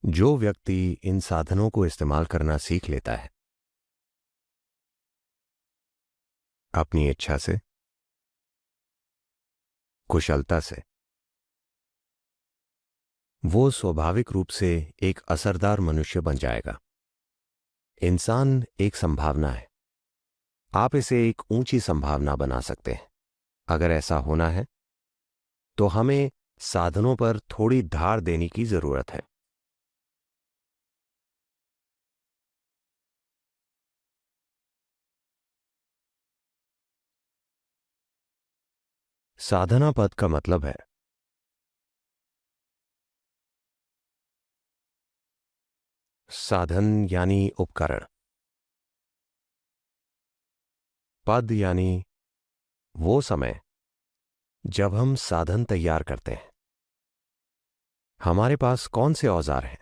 जो व्यक्ति इन साधनों को इस्तेमाल करना सीख लेता है अपनी इच्छा से, कुशलता से, वो स्वाभाविक रूप से एक असरदार मनुष्य बन जाएगा। इंसान एक संभावना है। आप इसे एक ऊंची संभावना बना सकते हैं। अगर ऐसा होना है तो हमें साधनों पर थोड़ी धार देने की जरूरत है। साधना पद का मतलब है साधन यानी उपकरण, पद यानी वो समय जब हम साधन तैयार करते हैं। हमारे पास कौन से औजार हैं?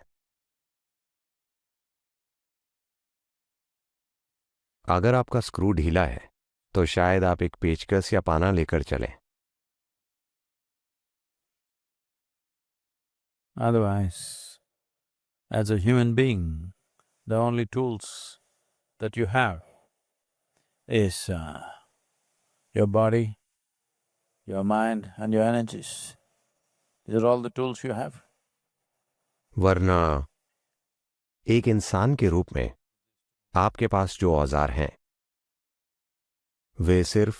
अगर आपका स्क्रू ढीला है तो शायद आप एक पेचकस या पाना लेकर चलें। Otherwise, as a human being, the only tools that you have is your body, your mind and your energies. These are all the tools you have. वरना एक इंसान के रूप में आपके पास जो औजार हैं वे सिर्फ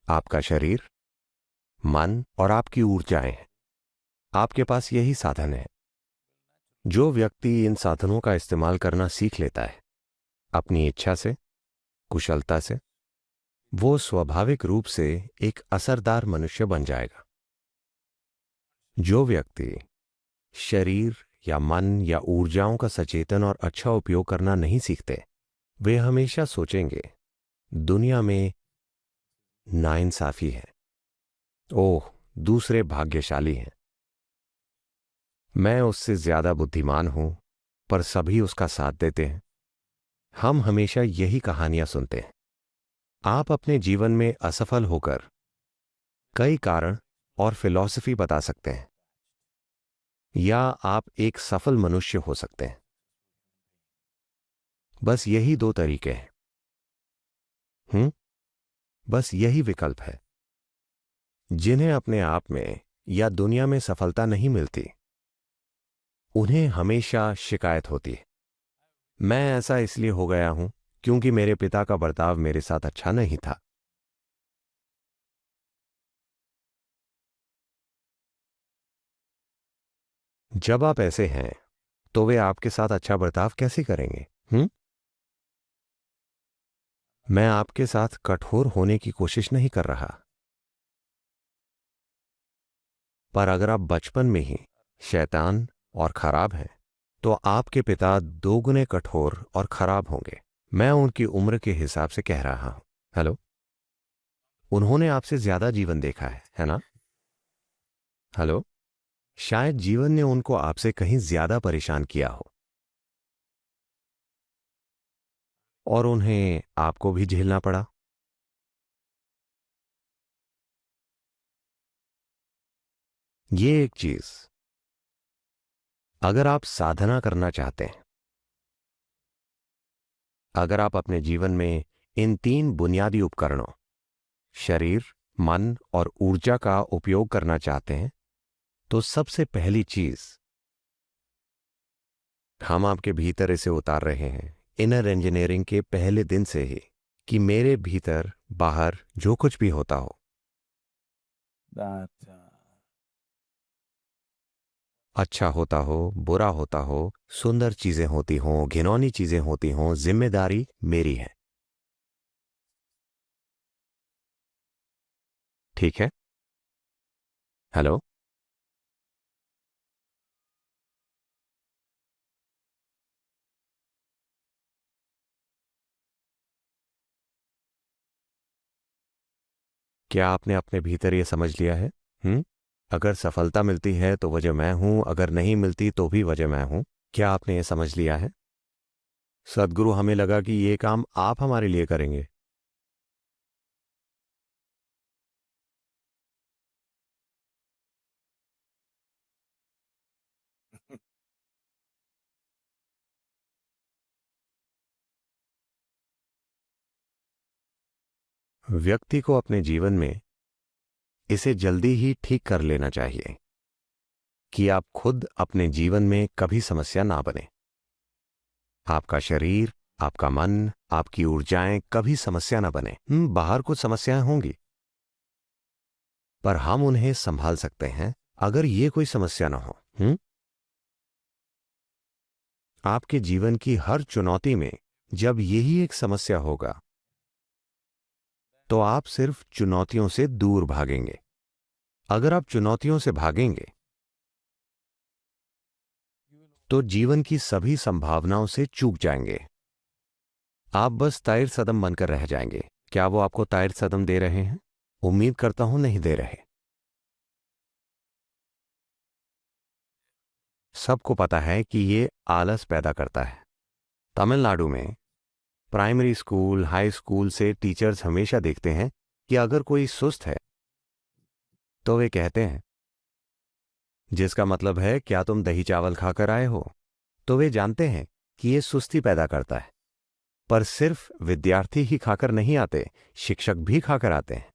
आपका शरीर, मन और आपकी ऊर्जाएं हैं। आपके पास यही साधन है। जो व्यक्ति इन साधनों का इस्तेमाल करना सीख लेता है अपनी इच्छा से, कुशलता से, वो स्वाभाविक रूप से एक असरदार मनुष्य बन जाएगा। जो व्यक्ति शरीर या मन या ऊर्जाओं का सचेतन और अच्छा उपयोग करना नहीं सीखते, वे हमेशा सोचेंगे दुनिया में नाइंसाफी है। ओह, दूसरे भाग्यशाली हैं। मैं उससे ज्यादा बुद्धिमान हूं, पर सभी उसका साथ देते हैं। हम हमेशा यही कहानियां सुनते हैं। आप अपने जीवन में असफल होकर कई कारण और फिलॉसफी बता सकते हैं, या आप एक सफल मनुष्य हो सकते हैं। बस यही दो तरीके हैं। बस यही विकल्प है। जिन्हें अपने आप में या दुनिया में सफलता नहीं मिलती, उन्हें हमेशा शिकायत होती है, मैं ऐसा इसलिए हो गया हूं क्योंकि मेरे पिता का बर्ताव मेरे साथ अच्छा नहीं था। जब आप ऐसे हैं तो वे आपके साथ अच्छा बर्ताव कैसे करेंगे? मैं आपके साथ कठोर होने की कोशिश नहीं कर रहा, पर अगर आप बचपन में ही शैतान और खराब हैं तो आपके पिता दोगुने कठोर और खराब होंगे। मैं उनकी उम्र के हिसाब से कह रहा हूं। हेलो, उन्होंने आपसे ज्यादा जीवन देखा है ना? हेलो, शायद जीवन ने उनको आपसे कहीं ज्यादा परेशान किया हो और उन्हें आपको भी झेलना पड़ा। ये एक चीज, अगर आप साधना करना चाहते हैं, अगर आप अपने जीवन में इन तीन बुनियादी उपकरणों शरीर, मन और ऊर्जा का उपयोग करना चाहते हैं, तो सबसे पहली चीज हम आपके भीतर इसे उतार रहे हैं इनर इंजीनियरिंग के पहले दिन से ही, कि मेरे भीतर बाहर जो कुछ भी होता हो, That अच्छा होता हो, बुरा होता हो, सुंदर चीजें होती हों, घिनौनी चीजें होती हों, जिम्मेदारी मेरी है। ठीक है? हेलो, क्या आपने अपने भीतर यह समझ लिया है? अगर सफलता मिलती है तो वजह मैं हूं, अगर नहीं मिलती तो भी वजह मैं हूं। क्या आपने यह समझ लिया है? सदगुरु, हमें लगा कि ये काम आप हमारे लिए करेंगे। व्यक्ति को अपने जीवन में इसे जल्दी ही ठीक कर लेना चाहिए कि आप खुद अपने जीवन में कभी समस्या ना बने। आपका शरीर, आपका मन, आपकी ऊर्जाएं कभी समस्या ना बने। बाहर कुछ समस्याएं होंगी, पर हम उन्हें संभाल सकते हैं अगर ये कोई समस्या ना हो। आपके जीवन की हर चुनौती में जब यही एक समस्या होगा तो आप सिर्फ चुनौतियों से दूर भागेंगे। अगर आप चुनौतियों से भागेंगे तो जीवन की सभी संभावनाओं से चूक जाएंगे। आप बस ताइर सदम बनकर रह जाएंगे। क्या वो आपको ताइर सदम दे रहे हैं? उम्मीद करता हूं नहीं दे रहे। सबको पता है कि ये आलस पैदा करता है। तमिलनाडु में प्राइमरी स्कूल, हाई स्कूल से टीचर्स हमेशा देखते हैं कि अगर कोई सुस्त है तो वे कहते हैं, जिसका मतलब है क्या तुम दही चावल खाकर आए हो? तो वे जानते हैं कि ये सुस्ती पैदा करता है। पर सिर्फ विद्यार्थी ही खाकर नहीं आते, शिक्षक भी खाकर आते हैं।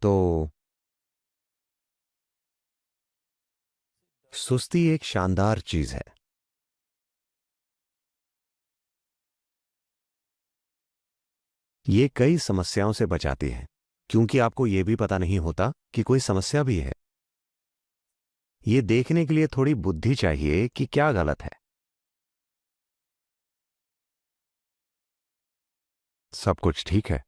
तो सुस्ती एक शानदार चीज है। ये कई समस्याओं से बचाती है, क्योंकि आपको यह भी पता नहीं होता कि कोई समस्या भी है। ये देखने के लिए थोड़ी बुद्धि चाहिए कि क्या गलत है। सब कुछ ठीक है।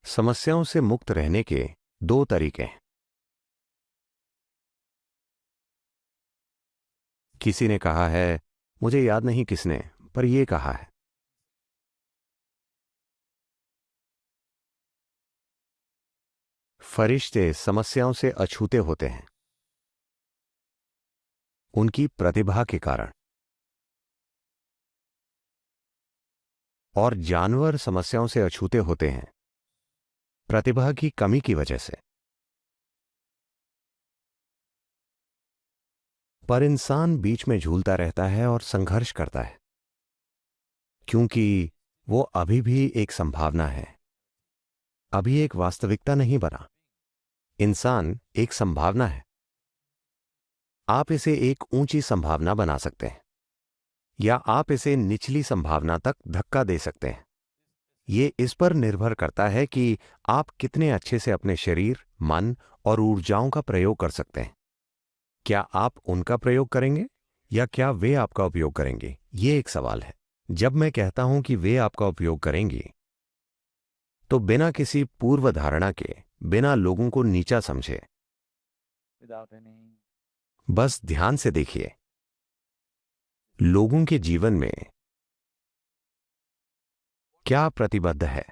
समस्याओं से मुक्त रहने के दो तरीके हैं। किसी ने कहा है, मुझे याद नहीं किसने, पर यह कहा है, फरिश्ते समस्याओं से अछूते होते हैं उनकी प्रतिभा के कारण, और जानवर समस्याओं से अछूते होते हैं प्रतिभा की कमी की वजह से। पर इंसान बीच में झूलता रहता है और संघर्ष करता है, क्योंकि वो अभी भी एक संभावना है, अभी एक वास्तविकता नहीं बना। इंसान एक संभावना है। आप इसे एक ऊंची संभावना बना सकते हैं या आप इसे निचली संभावना तक धक्का दे सकते हैं। ये इस पर निर्भर करता है कि आप कितने अच्छे से अपने शरीर, मन और ऊर्जाओं का प्रयोग कर सकते हैं। क्या आप उनका प्रयोग करेंगे या क्या वे आपका उपयोग करेंगे? ये एक सवाल है। जब मैं कहता हूं कि वे आपका उपयोग करेंगी, तो बिना किसी पूर्व धारणा के, बिना लोगों को नीचा समझे, बस ध्यान से देखिए, लोगों के जीवन में क्या प्रतिबद्ध है।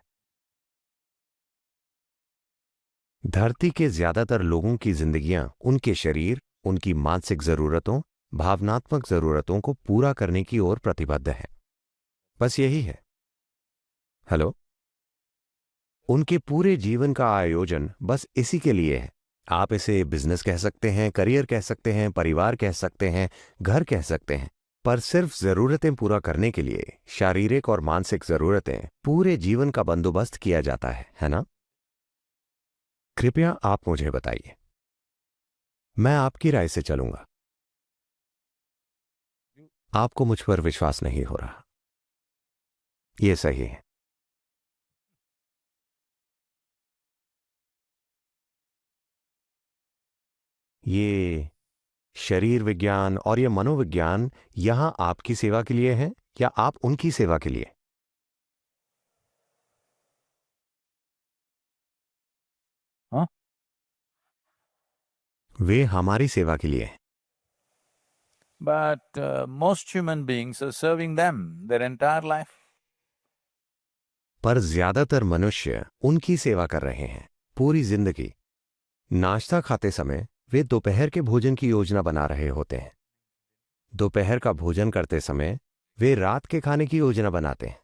धरती के ज्यादातर लोगों की जिंदगियां उनके शरीर, उनकी मानसिक जरूरतों, भावनात्मक जरूरतों को पूरा करने की ओर प्रतिबद्ध है। बस यही है। हेलो। उनके पूरे जीवन का आयोजन बस इसी के लिए है। आप इसे बिजनेस कह सकते हैं, करियर कह सकते हैं, परिवार कह सकते हैं, घर कह सकते हैं, पर सिर्फ जरूरतें पूरा करने के लिए शारीरिक और मानसिक जरूरतें पूरे जीवन का बंदोबस्त किया जाता है ना? कृपया आप मुझे बताइए, मैं आपकी राय से चलूंगा। आपको मुझ पर विश्वास नहीं हो रहा। यह सही है। ये शरीर विज्ञान और ये मनोविज्ञान यहां आपकी सेवा के लिए है या आप उनकी सेवा के लिए? हाँ? वे हमारी सेवा के लिए हैं। But most human beings are serving them their entire life. पर ज्यादातर मनुष्य उनकी सेवा कर रहे हैं पूरी जिंदगी। नाश्ता खाते समय वे दोपहर के भोजन की योजना बना रहे होते हैं। दोपहर का भोजन करते समय वे रात के खाने की योजना बनाते हैं।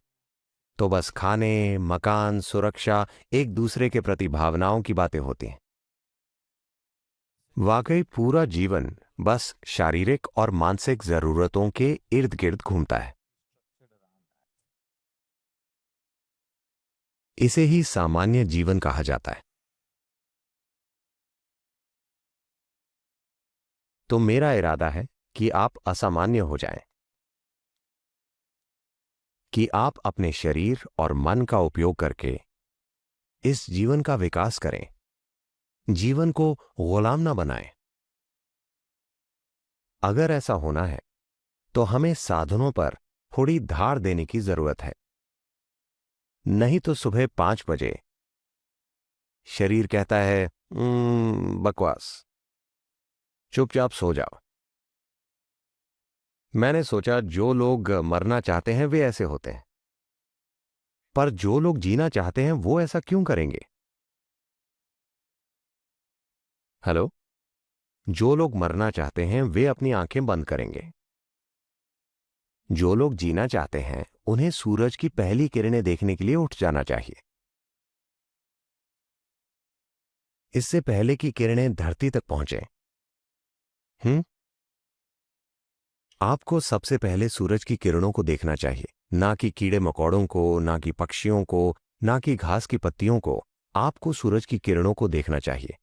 तो बस खाने, मकान, सुरक्षा, एक दूसरे के प्रति भावनाओं की बातें होती हैं। वाकई पूरा जीवन बस शारीरिक और मानसिक जरूरतों के इर्द गिर्द घूमता है। इसे ही सामान्य जीवन कहा जाता है। तो मेरा इरादा है कि आप असामान्य हो जाएं, कि आप अपने शरीर और मन का उपयोग करके इस जीवन का विकास करें, जीवन को गुलाम ना बनाएं। अगर ऐसा होना है तो हमें साधनों पर थोड़ी धार देने की जरूरत है। नहीं तो सुबह 5 बजे शरीर कहता है बकवास, चुपचाप सो जाओ। मैंने सोचा जो लोग मरना चाहते हैं वे ऐसे होते हैं, पर जो लोग जीना चाहते हैं वो ऐसा क्यों करेंगे? हेलो, जो लोग मरना चाहते हैं वे अपनी आंखें बंद करेंगे। जो लोग जीना चाहते हैं उन्हें सूरज की पहली किरणें देखने के लिए उठ जाना चाहिए, इससे पहले कि किरणें धरती तक पहुंचे। आपको सबसे पहले सूरज की किरणों को देखना चाहिए, ना कि कीड़े मकोड़ों को, ना कि पक्षियों को, ना कि घास की पत्तियों को। आपको सूरज की किरणों को देखना चाहिए।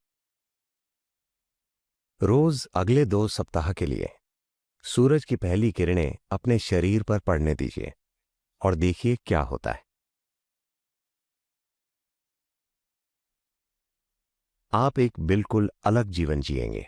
रोज अगले 2 सप्ताह के लिए सूरज की पहली किरणें अपने शरीर पर पड़ने दीजिए और देखिए क्या होता है। आप एक बिल्कुल अलग जीवन जिएंगे।